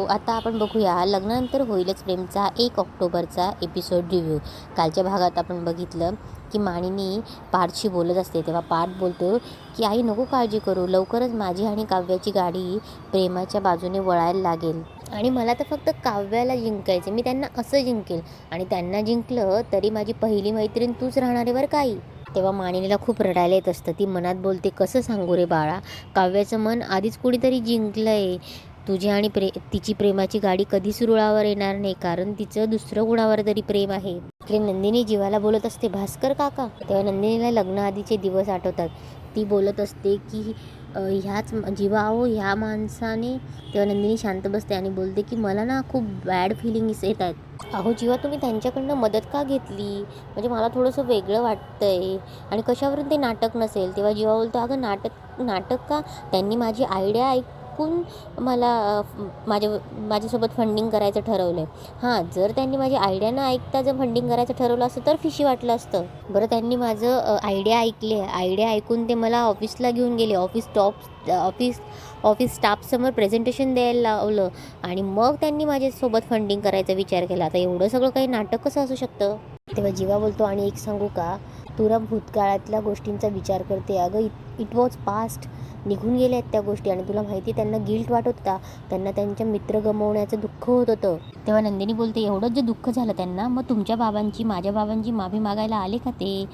आता आपण बघूया लग्नानंतर होईलच प्रेमचा 1 ऑक्टोबरचा एपिसोड रिव्ह्यू. कालच्या भागात आपण बघितलं की मानिनी पार्थशी बोलत असते, तेव्हा पार्थ बोलतो की आई नको काळजी करू, लवकरच माझी आणि काव्याची गाडी प्रेमाच्या बाजूने वळायला लागेल आणि मला तर फक्त काव्याला जिंकायचं, मी त्यांना असं जिंकेल आणि त्यांना जिंकलं तरी माझी पहिली मैत्रीण तूच राहणार आहे बरं काही. तेव्हा मानिनीला खूप रडायला येत असतं. ती मनात बोलते कसं सांगू रे बाळा, काव्याचं मन आधीच कुणीतरी जिंकलं आहे. तुझी आणि तिची प्रेमाची गाडी कधीच रुळावर येणार नाही, कारण तिचं दुसरं कुणावर तरी प्रेम आहे. इकडे नंदिनी जीवाला बोलत असते भास्कर काका. तेव्हा नंदिनीला लग्नाआधीचे दिवस आठवतात. ती बोलत असते की ह्याच जीवा अहो ह्या माणसाने. तेव्हा नंदिनी शांत बसते आणि बोलते की मला ना खूप बॅड फिलिंग्स येत आहेत. अहो जीवा तुम्ही त्यांच्याकडनं मदत का घेतली, म्हणजे मला थोडंसं वेगळं वाटतंय आणि कशावरून ते नाटक नसेल. तेव्हा जीवा बोलतो अगं नाटक का, त्यांनी माझी आयडिया ऐकून मला माझ्यासोबत फंडिंग करायचं ठरवलं आहे. हां, जर त्यांनी माझी आयडिया न ऐकता जर फंडिंग करायचं ठरवलं असतं तर फिशी वाटलं असतं. बरं त्यांनी माझं आयडिया ऐकली आहे, आयडिया ऐकून ते मला ऑफिसला घेऊन गेले, ऑफिस स्टाफसमोर प्रेझेंटेशन द्यायला लावलं आणि मग त्यांनी माझ्यासोबत फंडिंग करायचा विचार केला. आता एवढं सगळं काही नाटक कसं असू शकतं. तेव्हा जीवा बोलतो आणि एक सांगू का, तुला भूतकाळातल्या गोष्टींचा विचार करते. अगं इट वॉज पास्ट, निघून गेल्या आहेत त्या गोष्टी आणि तुला माहिती त्यांना गिल्ट वाटत होता, त्यांना त्यांच्या मित्र गमावण्याचं दुःख होत होतं. तेव्हा नंदिनी बोलते एवढंच जे दुःख झालं त्यांना, मग तुमच्या बाबांची माझ्या बाबांची माफी मागायला आले का ते.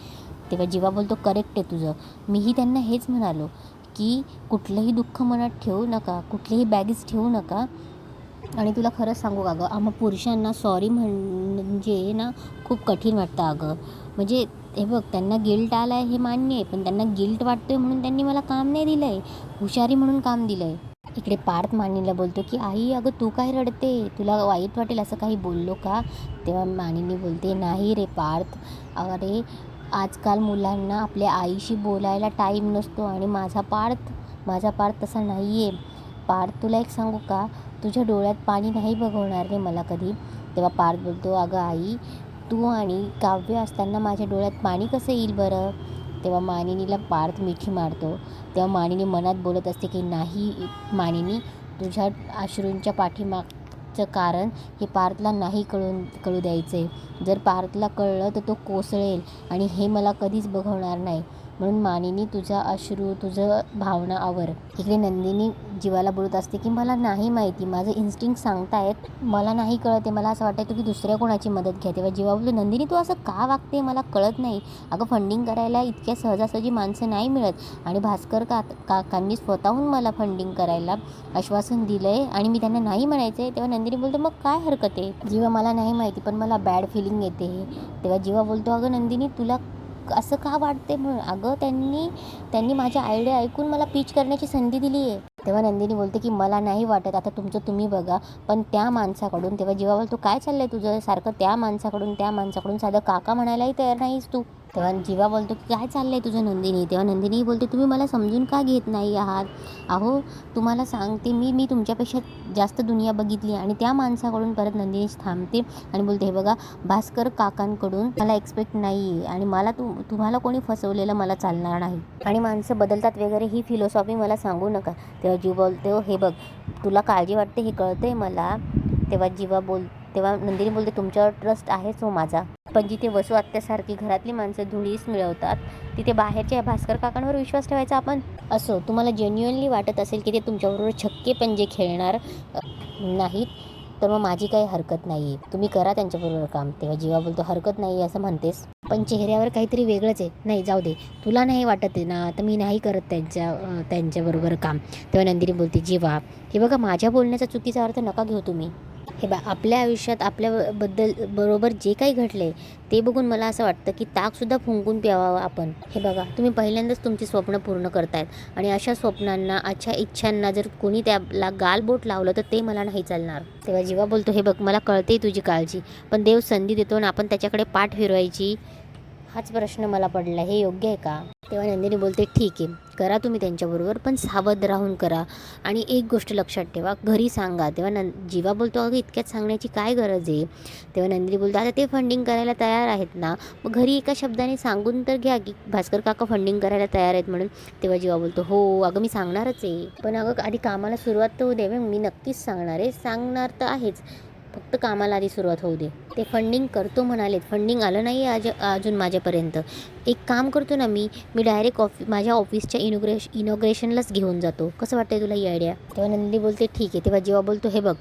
तेव्हा जीवा बोलतो करेक्ट आहे तुझं, मीही त्यांना हेच म्हणालो की कुठलंही दुःख मनात ठेवू नका, कुठलीही बॅगेज ठेवू नका. आणि तुला खरंच सांगू का गं, आम्हा पुरुषांना सॉरी म्हणजे ना खूप कठीण वाटतं अगं. म्हणजे हे बघ त्यांना गिल्ट आला आहे हे मान्य आहे, पण त्यांना गिल्ट वाटतो आहे म्हणून त्यांनी मला काम नाही दिलं आहे, हुशारी म्हणून काम दिलं आहे. इकडे पार्थ मानिनीला बोलतो की आई अगं तू काय रडते, तुला वाईट वाटेल असं काही बोललो का. तेव्हा मानिनी बोलते नाही रे पार्थ, अरे आजकाल मुलांना आपल्या आईशी बोलायला टाईम नसतो आणि माझा पार्थ तसा नाही आहे. पार्थ तुला एक सांगू का, तुझ्या डोळ्यात पाणी नाही बघवणार रे मला कधी. तेव्हा पार्थ बोलतो अगं आई तू आणि काव्य असताना माझ्या डोळ्यात पाणी कसं येईल बरं. तेव्हा मानिनीला पार्थ मिठी मारतो. तेव्हा मानिनी मनात बोलत असते की नाही मानिनी, तुझ्या अश्रूंच्या पाठीमागचं कारण हे पार्थला नाही कळू द्यायचं आहे. जर पार्थला कळलं तर तो कोसळेल आणि हे मला कधीच बघवणार नाही. म्हणून मानिनी तुझा अश्रू तुझं भावना आवर. इकडे नंदिनी जीवाला बोलत असते की मला नाही माहिती, माझं इन्स्टिंक्ट सांगतायत, मला नाही कळते, मला असं वाटायचं की दुसऱ्या कोणाची मदत घ्या. तेव्हा जीवा बोलतो नंदिनी तू असं का वागते, मला कळत नाही. अगं फंडिंग करायला इतक्या सहजासहजी माणसं नाही मिळत आणि भास्कर काकांनी स्वतःहून मला फंडिंग करायला आश्वासन दिलं आहे आणि मी त्यांना नाही म्हणायचं आहे. तेव्हा नंदिनी बोलतो मग काय हरकत आहे. जीवा मला नाही माहिती पण मला बॅड फिलिंग येते. तेव्हा जीवा बोलतो अगं नंदिनी तुला असं का वाटते म्हणून, अगं त्यांनी माझ्या आयडिया ऐकून मला पिच करण्याची संधी दिली आहे. तेव्हा नंदिनी बोलते की मला नाही वाटत, आता तुमचं तुम्ही बघा, पण त्या माणसाकडून. तेव्हा जीवा बोलतो काय चाललंय तुझं सारखं त्या माणसाकडून साधं काका म्हणायलाही तयार नाहीस तू. तेव्हा जीवा बोलतो की काय चाललंय तुझं नंदिनी. तेव्हा नंदिनी बोलते तुम्ही मला समजून का घेत नाही आहात. अहो तुम्हाला सांगते मी तुमच्यापेक्षा जास्त दुनिया बघितली. आणि त्या माणसाकडून परत नंदिनी थांबते आणि बोलते हे बघा भास्कर काकांकडून मला एक्सपेक्ट नाही आहे आणि मला तुम्हाला कोणी फसवलेलं मला चालणार नाही आणि माणसं बदलतात वगैरे ही फिलॉसॉफी मला सांगू नका. तेव्हा जीव बोलते हे बघ तुला काळजी वाटते हे कळतंय मला. तेव्हा नंदिनी बोलते तुमच्यावर ट्रस्ट आहेच हो माझा, पण जिथे वसू आत्यासारखी घरातली माणसं धुळीस मिळवतात तिथे बाहेरच्या भास्कर काकांवर विश्वास ठेवायचा आपण. असो तुम्हाला जेन्युअनली वाटत असेल की ते तुमच्याबरोबर छक्के पंजे खेळणार नाहीत तर मग माझी काही हरकत नाही आहे, तुम्ही करा त्यांच्याबरोबर काम. तेव्हा जीवा बोलतो हरकत नाही असं म्हणतेस पण चेहऱ्यावर काहीतरी वेगळंच आहे. नाही जाऊ दे, तुला नाही वाटत आहे ना तर मी नाही करत त्यांच्याबरोबर काम. तेव्हा नंदिनी बोलते जीवा हे बघा माझ्या बोलण्याचा चुकीचा अर्थ नका घेऊ तुम्ही. हे आपल्या आयुष्यात बरोबर जे काही घडले ते बघून मला असं वाटतं की ताकसुद्धा फुंकून प्यावावं आपण. हे बघा तुम्ही पहिल्यांदाच तुमची स्वप्न पूर्ण करतायत आणि अशा स्वप्नांना अशा इच्छांना जर कोणी त्याला गालबोट लावलं तर ते मला नाही चालणार. तेव्हा जीवा बोलतो हे बघ मला कळते तुझी काळजी, पण देव संधी देतो आणि आपण त्याच्याकडे पाठ फिरवायची हाच प्रश्न मला पडला, हे योग्य आहे का? तेव्हा नंदिनी बोलते ठीक आहे, करा तुम्ही त्यांच्याबरोबर, पण सावध राहून करा. आणि एक गोष्ट लक्षात ठेवा, घरी सांगा. तेव्हा जीवा बोलतो अगं इतक्यात सांगण्याची काय गरज आहे? तेव्हा नंदिनी बोलतो आता ते फंडिंग करायला तयार आहेत ना, मग घरी एका शब्दाने सांगून तर घ्या की भास्कर काका फंडिंग करायला तयार आहेत म्हणून. तेव्हा जीवा बोलतो हो अगं मी सांगणारच आहे, पण अगं आधी कामाला सुरुवात तर होऊ दे. मी नक्कीच सांगणार आहे, सांगणार तर आहेच, फक्त कामाला आधी सुरुवात होऊ दे. ते फंडिंग करतो म्हणालेत, फंडिंग आलं नाही अजून माझ्यापर्यंत. एक काम करतो ना, मी डायरेक्ट माझ्या ऑफिसच्या इनॉग्रेशनलाच घेऊन जातो. कसं वाटतंय तुला ही आयडिया? तेव्हा नंदिनी बोलते ठीक आहे. तेव्हा जेव्हा बोलतो हे बघ,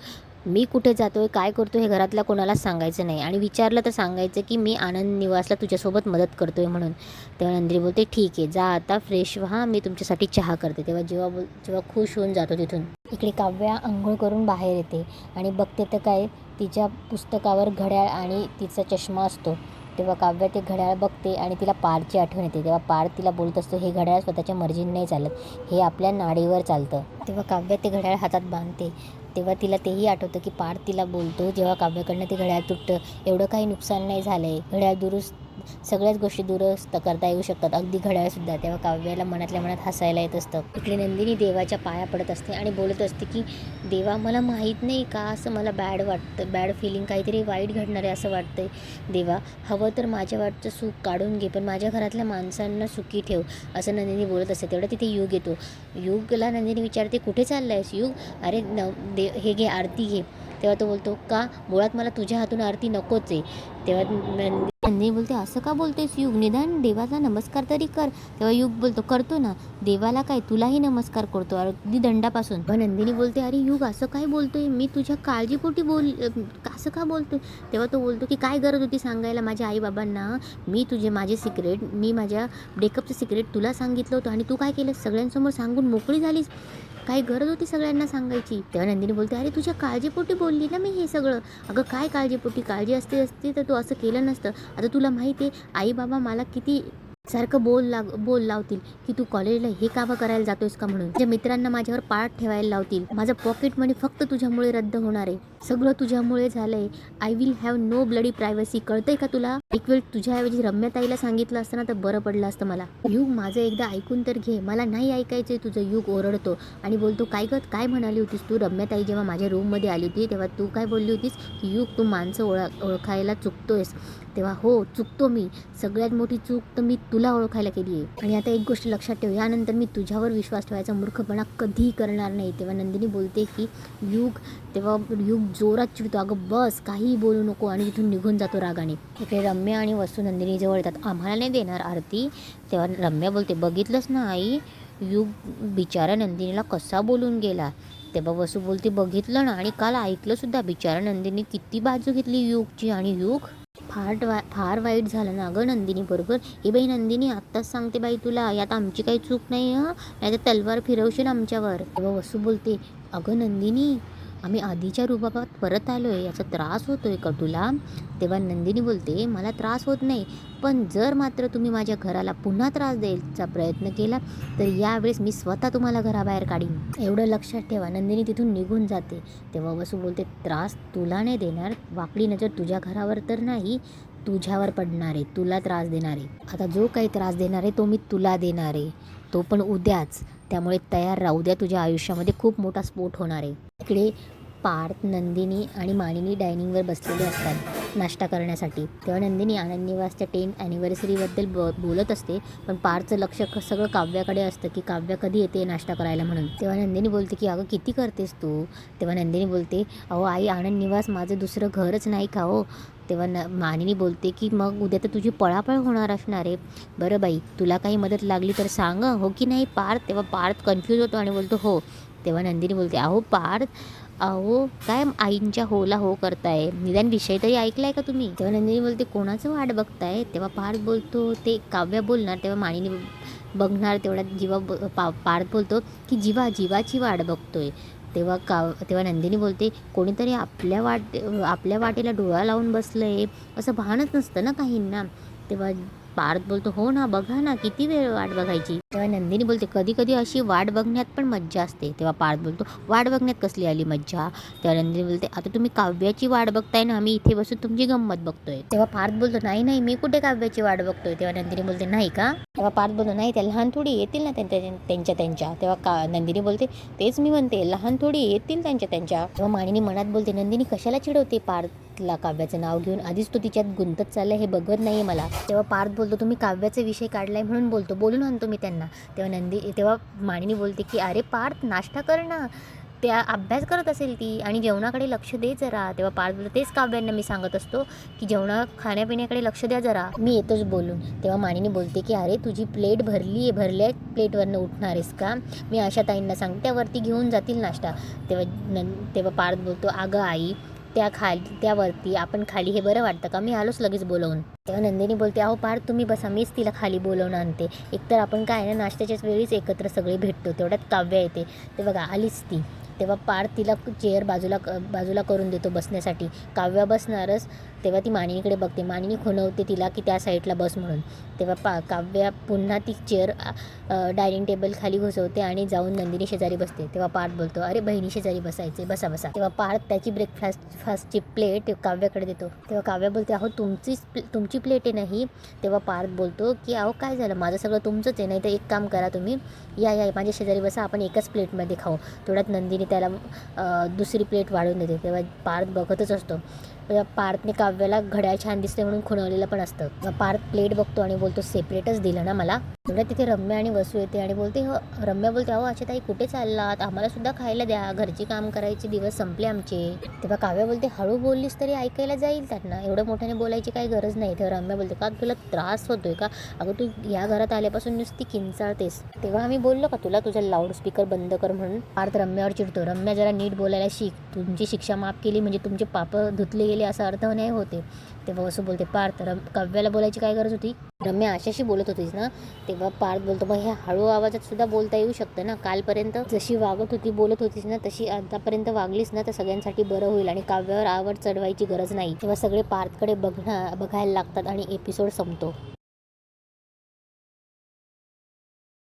मी कुठे जातोय काय करतो हे घरातल्या कोणालाच सांगायचं नाही, आणि विचारलं तर सांगायचं की मी आनंद निवासला तुझ्यासोबत मदत करतोय म्हणून. तेव्हा नंदिनी बोलते ठीक आहे, जा आता फ्रेश व्हा, मी तुमच्यासाठी चहा करते. तेव्हा जेव्हा खुश होऊन जातो तिथून. इकडे काव्या अंघोळ करून बाहेर येते आणि बघते तर काय, तिच्या पुस्तकावर घड्याळ आणि तिचा चष्मा असतो. तेव्हा काव्या ते घड्याळ बघते आणि तिला पारची आठवण येते. तेव्हा पार तिला बोलत असतो हे घड्याळ स्वतःच्या मर्जीने नाही चालत, हे आपल्या नाडीवर चालतं. तेव्हा काव्या ते घड्याळ हातात बांधते. तेव्हा तिला तेही आठवतं की पार तिला बोलतो जेव्हा काव्याकडनं ते घड्याळ तुटतं, एवढं काही नुकसान नाही झालं आहे, घड्याळ सगळ्याच गोष्टी दुरुस्त करता येऊ शकतात, अगदी घड्याळसुद्धा. तेव्हा काव्याला मनातल्या मनात हसायला येत असतं. इकडे नंदिनी देवाच्या पाया पडत असते आणि बोलत असते की देवा मला माहीत नाही का असं मला बॅड फिलिंग, काहीतरी वाईट घडणार आहे असं वाटतंय. देवा हवं तर माझ्या वाटचं सुख काढून घे, पण माझ्या घरातल्या माणसांना सुखी ठेव, असं नंदिनी बोलत असते. तेवढं तिथे युग येतो. युगला नंदिनी विचारते कुठे चालला आहेस युग? अरे हे घे आरती घे. तेव्हा तो बोलतो का, मुळात मला तुझ्या हातून आरती नकोच आहे. तेव्हा नंदिनी बोलते असं का बोलतोयस युग, निदान देवाचा नमस्कार तरी कर. तेव्हा युग बोलतो करतो ना, देवाला काय तुलाही नमस्कार करतो अगदी दंडापासून. पण नंदिनी बोलते अरे युग असं काय बोलतोय, मी तुझ्या काळजीपोटी असं का बोलतोय? तेव्हा तो बोलतो की काय गरज होती सांगायला माझ्या आईबाबांना, मी माझ्या ब्रेकअपचं सिक्रेट तुला सांगितलं होतं आणि तू काय केलं, सगळ्यांसमोर सांगून मोकळी झालीस, काय गरज होती सगळ्यांना सांगायची? तेव्हा नंदिनी बोलते अरे तुझ्या काळजीपोटी बोलली ना मी हे सगळं. अगं काय काळजीपोटी, काळजी असती तर तू असं केलं नसतं. आता तुला माहिती आहे आई बाबा मला किती सारखं बोल लावतील की तू कॉलेजला हे कामं करायला जातोयस का म्हणून. माझ्या मित्रांना माझ्यावर पाठ ठेवायला लावतील. माझं पॉकेट मनी फक्त तुझ्यामुळे रद्द होणार आहे, सगळं तुझ्यामुळे झालंय. I will have no bloody privacy, कळतंय का तुला? एक वेळ तुझ्याऐवजी रम्याताईला सांगितलं असतं ना तर बरं पडलं असतं मला. युग माझं एकदा ऐकून तर घे, मला नाही ऐकायचंय तुझं. युग ओरडतो आणि बोलतो काय म्हणाली होतीस तू? रम्याताई जेव्हा माझ्या रूममध्ये आली होती तेव्हा तू काय बोलली होतीस की युग तू माणसं ओळखायला चुकतोयस. तेव्हा हो चुकतो मी, सगळ्यात मोठी चूक तर मी तुला ओळखायला केली आहे. आणि आता एक गोष्ट लक्षात ठेव, यानंतर मी तुझ्यावर विश्वास ठेवायचा मूर्खपणा कधीही करणार नाही. तेव्हा नंदिनी बोलते की तेव्हा युग जोरात चिडतो, अगं बस काहीही बोलू नको, आणि तिथून निघून जातो रागाने. इकडे रम्या आणि वसू नंदिनी जवळ येतात. आम्हाला नाही देणार आरती? तेव्हा रम्या बोलते बघितलंच ना आई, युग बिचारा नंदिनीला कसा बोलून गेला. तेव्हा वसू बोलते बघितलं ना, आणि काल ऐकलं सुद्धा, बिचारा नंदिनी किती बाजू घेतली युगची. आणि युग फार वाईट झालं ना गं नंदिनी बरोबर. हे बाई नंदिनी आत्ताच सांगते बाई तुला, यात आमची काही चूक नाही हं, नाही तर तलवार फिरवशील आमच्यावर. तेव्हा वसू बोलते अगं नंदिनी आम्ही आधीच्या रुबाबात परत आलो आहे, याचा त्रास होतो आहे का तुला? तेव्हा नंदिनी बोलते मला त्रास होत नाही, पण जर मात्र तुम्ही माझ्या घराला पुन्हा त्रास द्यायचा प्रयत्न केला तर यावेळेस मी स्वतः तुम्हाला घराबाहेर काढीन, एवढं लक्षात ठेवा. नंदिनी तिथून निघून जाते. तेव्हा वसू बोलते त्रास तुला नाही देणार, वाकडी नजर तुझ्या घरावर तर नाही, तुझ्यावर पडणार आहे, तुला त्रास देणार आहे. आता जो काही त्रास देणार आहे तो मी तुला देणार आहे, तो पण उद्याच. त्यामुळे तयार राहू द्या, तुझ्या आयुष्यामध्ये खूप मोठा स्फोट होणार आहे. इकडे पार्थ, नंदिनी आणि मानिनी डायनिंगवर बसलेले असतात नाश्ता करण्यासाठी. तेव्हा नंदिनी आनंद निवासच्या 10th ॲनिव्हर्सरीबद्दल बोलत असते, पण पार्थचं लक्ष सगळं काव्याकडे असतं की काव्या कधी येते नाश्ता करायला म्हणून. तेव्हा नंदिनी बोलते की अगं किती करतेस तू? तेव्हा नंदिनी बोलते अहो आई, आनंद निवास माझं दुसरं घरच नाही का हो? तेव्हा मानिनी बोलते की मग उद्या तर तुझी पळापळ होणार असणार आहे. बरं बाई, तुला काही मदत लागली तर सांग, हो की नाही पार्थ? तेव्हा पार्थ कन्फ्यूज होतो आणि बोलतो हो. तेव्हा नंदिनी बोलते अहो पार्थ, अहो काय आईंच्या होला हो करताय, निदान विषय तरी ऐकलाय का तुम्ही? तेव्हा नंदिनी बोलते कोणाचं वाट बघताय? तेव्हा पार्थ बोलतो ते काव्या बोलणार, तेव्हा मानिनी बघणार, तेवढ्यात पार्थ बोलतो की जीवाची वाट बघतोय. तेव्हा नंदिनी बोलते कोणीतरी आपल्या वाटेला डोळा लावून बसलंय, असं भानच नसतं ना काहींना. तेव्हा पार्थ बोलतो हो ना, बघा ना, किती वेळ वाट बघायची. तेव्हा नंदिनी बोलते कधी कधी अशी वाट बघण्यात पण मज्जा असते. तेव्हा पार्थ बोलतो वाट बघण्यात कसली आली मज्जा. तेव्हा नंदिनी बोलते आता तुम्ही काव्याची वाट बघताय ना, आम्ही इथे बसून तुमची गंमत बघतोय. तेव्हा पार्थ बोलतो नाही नाही, मी कुठे काव्याची वाट बघतोय. तेव्हा नंदिनी बोलते नाही का. तेव्हा पार्थ बोलतो नाही, त्या लहान थोडी येतील ना त्यांच्या. तेव्हा नंदिनी बोलते तेच मी म्हणते, लहान थोडी येतील त्यांच्या. तेव्हा मानिनी मनात बोलते नंदिनी कशाला चिडवते पार्थला काव्याचं नाव घेऊन, आधीच तो तिच्यात गुंतत चाललाय, हे बघत नाहीये मला. तेव्हा पार्थ बोलतो तुम्ही काव्याचा विषय काढलाय म्हणून बोलतो, बोलून आणतो मी त्यांना. तेव्हा मानिनी बोलते की अरे पार्थ नाश्ता कर ना, त्या अभ्यास करत असेल ती आणि जेवणाकडे लक्ष दे जरा. तेव्हा पार्थ बोलतो तेच काव्यांना मी सांगत असतो की खाण्यापिण्याकडे लक्ष द्या जरा, मी येतोच बोलून. तेव्हा मानिनी बोलते की अरे तुझी प्लेट भरल्या प्लेटवरनं उठणार आहेस का, मी आशाताईंना सांगते त्यावरती घेऊन जातील नाश्ता. तेव्हा पार्थ बोलतो अगं आई त्यावरती आपण खाली, हे बरं वाटतं का, मी आलोच लगेच बोलवून. तेव्हा नंदिनी बोलते अहो पार्थ तुम्ही बसा, मीच तिला खाली बोलवून आणते. एकतर आपण काय ना नाश्त्याच्याच वेळीच एकत्र सगळे भेटतो, तेवढ्यात काव्या येते. ते बघा आलीच ती. तेव्हा पार्थ तिला चेअर बाजूला करून देतो बसण्यासाठी. काव्या बसणारच. तेव्हा ती मानिनीकडे बघते, मानिनी खुणवते तिला की त्या साईडला बस म्हणून. तेव्हा काव्या पुन्हा ती चेअर डायनिंग टेबल खाली घुसवते आणि जाऊन नंदिनी शेजारी बसते. तेव्हा पार्थ बोलतो अरे बहिणी शेजारी बसायचे, बसा. तेव्हा पार्थ त्याची ब्रेकफास्टची प्लेट काव्याकडे देतो. तेव्हा काव्या बोलते अहो तुमची प्लेट आहे नाही. तेव्हा पार्थ बोलतो की अहो काय झालं, माझं सगळं तुमचंच आहे, नाही तर एक काम करा तुम्ही या माझ्या शेजारी बसा, आपण एकाच प्लेटमध्ये खाऊ. तेवढ्यात नंदिनी त्याला दुसरी प्लेट वाढून देते. तेव्हा पार्थ बघतच असतो. पार्थने काव्याला घड्याळ छान दिसते म्हणून खुणवलेलं पण असतं. पार्थ प्लेट बघतो आणि बोलतो सेपरेटच दिलं ना मला. तेवढ्या तिथे रम्या आणि वसू येते आणि बोलते रम्या बोलते अहो आशाताई कुठे चाललात, आम्हाला सुद्धा खायला द्या, घरची काम करायचे दिवस संपले आमचे. तेव्हा काव्या बोलते हळू बोललीस तरी ऐकायला जाईल त्यांना, एवढं मोठ्याने बोलायची काही गरज नाही. तेव्हा रम्या बोलते का तुला त्रास होतोय का, अगं तू या घरात आल्यापासून नुसती किंचाळतेस, तेव्हा आम्ही बोललो का तुला तुझा लाऊडस्पीकर बंद कर म्हणून. पार्थ रम्यावर चिडतो, रम्या जरा नीट बोलायला शिक, तुमची शिक्षा माफ केली म्हणजे तुमचे पाप धुतले गेले असा अर्थ नाही होते. तेव्हा वसू बोलते पार्थ काव्याला बोलायची काय गरज होती, रम्या आशाशी बोलत होतीस ना. तेव्हा पार्थ बोलतो मग ह्या हळू आवाजात सुद्धा बोलता येऊ शकतं ना, कालपर्यंत जशी बोलत होतीस ना तशी आतापर्यंत वागलीस ना तर सगळ्यांसाठी बरं होईल आणि काव्यावर आवड चढवायची गरज नाही. तेव्हा सगळे पार्थकडे बघायला लागतात आणि एपिसोड संपतो.